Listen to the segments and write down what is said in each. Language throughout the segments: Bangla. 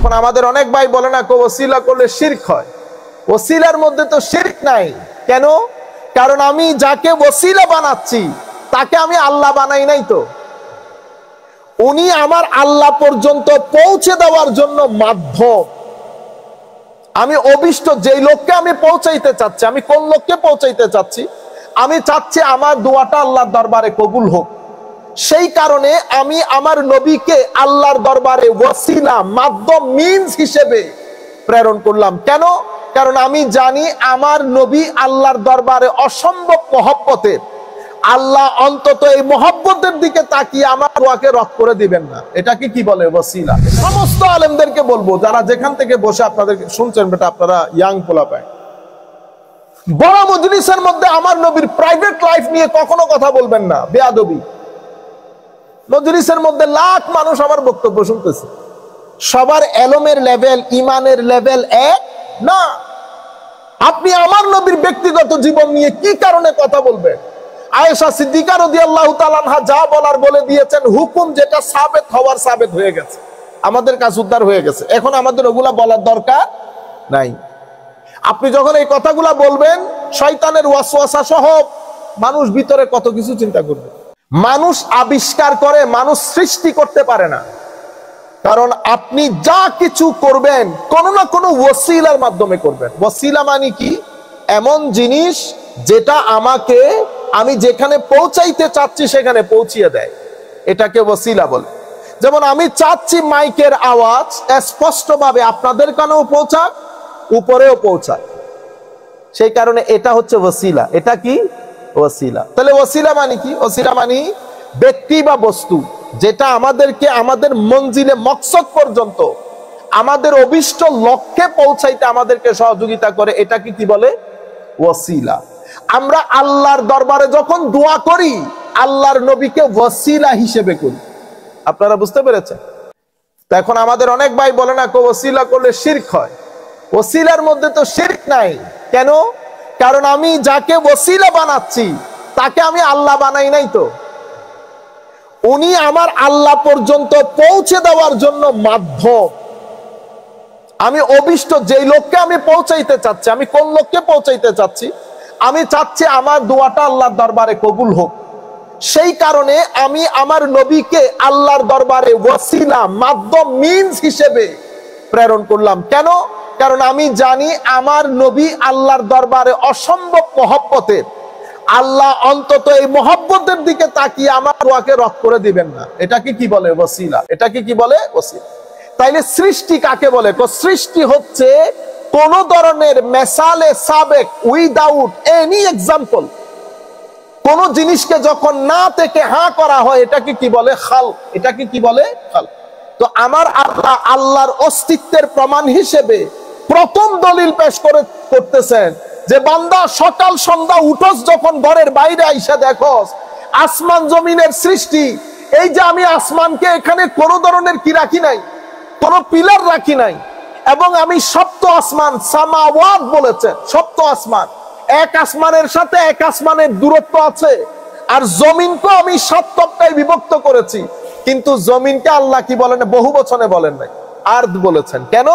এখন আমাদের অনেক ভাই বলে না ওসিলা করলে শিরক হয়। ওসিলার মধ্যে তো শিরক নাই। কেন? কারণ আমি যাকে ওসিলা বানাচ্ছি তাকে আমি আল্লাহ বানাই নাই। তো উনি আমার আল্লাহ পর্যন্ত পৌঁছে দেওয়ার জন্য মাধ্যম। আমি অভিষ্ট যেই লোককে আমি পৌঁছাইতে চাচ্ছি, আমি কোন লোককে পৌঁছাইতে চাচ্ছি? আমি চাচ্ছি আমার দোয়াটা আল্লাহর দরবারে কবুল হোক। সেই কারণে আমি আমার নবীকে আল্লাহর দরবারে ওয়াসিলা, মাধ্যম, মিনস হিসেবে প্রেরণ করলাম। কেন? কারণ আমি জানি আমার নবী আল্লাহর দরবারে অসম্ভব মহব্বতের। আল্লাহ অন্তত এই মহব্বতের দিকে তাকিয়ে আমার দোয়াকে রদ করে দিবেন না। এটাকে কি বলে? ওয়াসিলা। সমস্ত আলেমদেরকে বলবো, যারা যেখান থেকে বসে আপনাদের শুনছেন, বেটা আপনারা ইয়াং পোলাপায়, বড় মজলিসের মধ্যে আমার নবীর প্রাইভেট লাইফ নিয়ে কখনো কথা বলবেন না। বেয়াদবি। মজলিসের মধ্যে লাখ মানুষ আমার বক্তব্য শুনতেছে, সবার এলমের লেভেল, ইমানের লেভেল এক না। আপনি আমার নবীর ব্যক্তিগত জীবন নিয়ে কি কারণে কথা বলবেন? আয়েশা সিদ্দিকা রাদিয়াল্লাহু তাআলা আনহা যা বলার বলে দিয়েছেন, হুকুম যেটা সাবেত হওয়ার সাবেত হয়ে গেছে, আমাদের কাজ উদ্ধার হয়ে গেছে। এখন আমাদের ওগুলা বলার দরকার নাই। আপনি যখন এই কথাগুলা বলবেন, শয়তানের ওয়াসওয়াসা সহ মানুষ ভিতরে কত কিছু চিন্তা করবে। মানুষ আবিষ্কার করে, মানুষ সৃষ্টি করতে পারে না। কারণ আপনি যা কিছু করবেন কোনো না কোনো ওসিলার মাধ্যমে করবেন। ওসিলা মানে কি? এমন জিনিস যেটা আমাকে আমি যেখানে পৌঁছাইতে চাচ্ছি সেখানে পৌঁছিয়ে দেয়, এটাকে ওসিলা বলে। যেমন আমি চাচ্ছি মাইকের আওয়াজ স্পষ্টভাবে আপনাদের কানেও পৌঁছাক, উপরেও পৌঁছাক, সেই কারণে এটা হচ্ছে ওসিলা। এটা কি? ওসিলা। তাহলে ওসিলা মানে কি? ওসিলা মানে ব্যক্তি বা বস্তু যেটা আমাদেরকে আমাদের মঞ্জিলে, মকসদ পর্যন্ত, আমাদের অভিষ্ট লক্ষ্যে পৌঁছাইতে আমাদেরকে সহযোগিতা করে। এটাকে কি বলে? ওসিলা। আমরা আল্লাহর দরবারে যখন দোয়া করি, আল্লাহর নবীকে ওসিলা হিসেবে করি। আপনারা বুঝতে পেরেছেন? তো এখন আমাদের অনেক ভাই বলে না ওসিলা করলে শিরক হয়। ওসিলার মধ্যে তো শিরক নাই। কেন? কারণ আমি যাকে ওসিলা বানাচ্ছি তাকে আমি আল্লাহ বানাই নাই। তো উনি আমার আল্লাহ পর্যন্ত পৌঁছে দেওয়ার জন্য মাধ্যম। আমি অভিষ্ট যেই লোককে আমি পৌঁছাইতে চাচ্ছি, আমি কোন লোককে পৌঁছাইতে চাচ্ছি? আমি চাচ্ছি আমার দোয়াটা আল্লাহর দরবারে কবুল হোক। সেই কারণে আমি আমার নবীকে আল্লাহর দরবারে ওয়াসিলা, মাধ্যম, মিনস হিসেবে প্রেরণ করলাম। কেন? কারণ আমি জানি আমার নবী আল্লাহর দরবারে অসম্ভব মহব্বতের। আল্লাহ অন্তত এই মহব্বতের দিকে তাকিয়ে আমার দোয়াকে রদ করে দিবেন না। এটাকে কি বলে? ওসিলা। এটাকে কি বলে? ওসিলা। তাইলে সৃষ্টি কাকে বলে? সৃষ্টি হচ্ছে কোন ধরনের মেসালে সাবেক, উইদাউট এনি এক্সাম্পল, কোন জিনিসকে যখন না থেকে হা করা হয়, এটাকে কি বলে? খাল। এটাকে কি বলে? খাল। তো আমার আল্লাহ আল্লাহর অস্তিত্বের প্রমাণ হিসেবে প্রথম দলিল পেশ করতেছেন যে বান্দা সকাল সন্ধ্যা উঠোস যখন ঘরের বাইরে আইসা দেখোস আসমান জমিনের সৃষ্টি, এই যে আমি আসমানকে এখানে কোনো ধরনের কি রাখি নাই, কোনো পিলার রাখি নাই, এবং আমি সপ্ত আসমান, সামাওয়াত বলেছেন, সপ্ত আসমান, এক আসমানের সাথে এক আসমানের দূরত্ব আছে। আর জমিনকে আমি 7 তক্কায় বিভক্ত করেছি, কিন্তু জমিনকে আল্লাহ কি বলেন? বহু বচনে বলেন নাই, আরদ বলেছেন। কেন?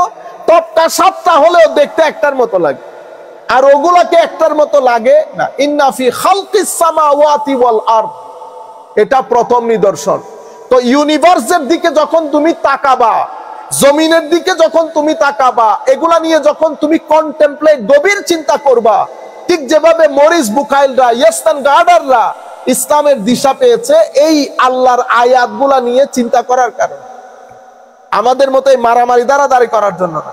তক্কা 7টা হলেও দেখতে একটার মতো লাগে, আর ওগুলাকে একটার মতো লাগে না। ইন্না ফি খালকিস সামাওয়াতি ওয়াল আরদ, এটা প্রথম নিদর্শন। তো ইউনিভার্সের দিকে যখন তুমি তাকাবা, জমিনের দিকে যখন তুমি তাকাবা, এগুলা নিয়ে যখন তুমি কন্টেমপ্লেট, গভীর চিন্তা করবা, ঠিক যেভাবে মরিস বুখাইলরা, ইয়েস্টার্ন গার্ডাররা ইসলামের দিশা পেয়েছে এই আল্লাহর আয়াতগুলা নিয়ে চিন্তা করার কারণে। আমাদের মতো এই মারামারি দাঁড়াদাঁড়ি করার জন্য না,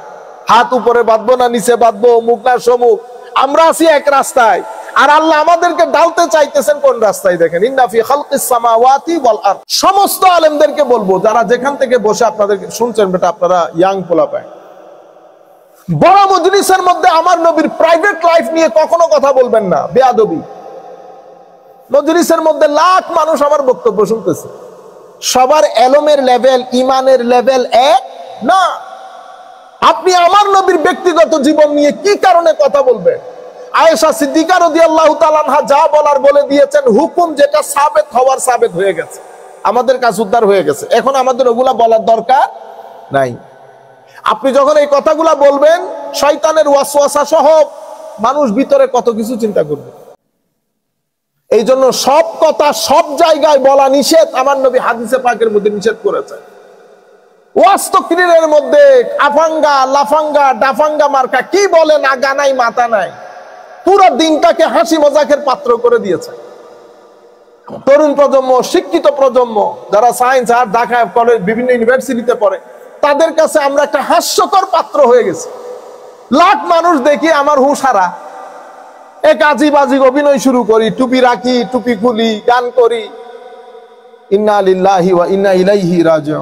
হাত উপরে বাঁধবো না নিচে বাঁধবো, মুখ না সমুখ, আমরা আছি এক রাস্তায়, আর আল্লাহ আমাদেরকে ডালতে চাইতেছেন কোন রাস্তায়? দেখেন, ইন্না ফি খালকিস সামাওয়াতি ওয়াল আরদ। সমস্ত আলেমদেরকে বলবো, যারা যেখান থেকে বসে আপনাদের শুনছেন, বেটা আপনারা ইয়াং পোলাপায়, বড় মজলিসের মধ্যে আমার নবীর প্রাইভেট লাইফ নিয়ে কখনো কথা বলবেন না। বেয়াদবি। মজলিসের মধ্যে লাখ মানুষ আমার বক্তব্য শুনতেছে, সবার এলমের লেভেল, ইমানের লেভেল এক না। আপনি আমার নবীর ব্যক্তিগত জীবন নিয়ে কি কারণে কথা বলবেন? আয়েশা সিদ্দিকা রাদিয়াল্লাহু তাআলা আনহা যা বলার বলে দিয়েছেন, হুকুম যেটা সাবেত হওয়ার সাবেত হয়ে গেছে, আমাদের কাজ উদ্ধার হয়ে গেছে। এখন আমাদের ওগুলা বলার দরকার নাই। আপনি যখন এই কথাগুলা বলবেন, শয়তানের ওয়াসওয়াসা সহ মানুষ ভিতরে কত কিছু চিন্তা করবে। এই জন্য সব কথা সব জায়গায় বলা নিষেধ। আমার নবী হাদিসে পাকের মধ্যে নিষেধ করেছে। ওয়াজ তাকরীরের মধ্যে আফাঙ্গা লাফাঙ্গা ডাফাঙ্গা মার্কা কি বলে, না গানাই মাথা নাই, পুরো দিনটাকে হাসি মজাকের পাত্র করে দিয়েছে। তরুণ প্রজন্ম, শিক্ষিত প্রজন্ম যারা সায়েন্স আর ঢাকা কলেজ বিভিন্ন ইউনিভার্সিটিতে পড়ে, তাদের কাছে আমরা একটা হাস্যকর পাত্র হয়ে গেছি। লাখ মানুষ দেখি আমার হুঁশারা, এক আজিব আজিব অভিনয় শুরু করি, টুপি রাখি, টুপি খুলি, গান করি। ইন্না লিল্লাহি ওয়া ইন্না ইলাইহি রাজিউন।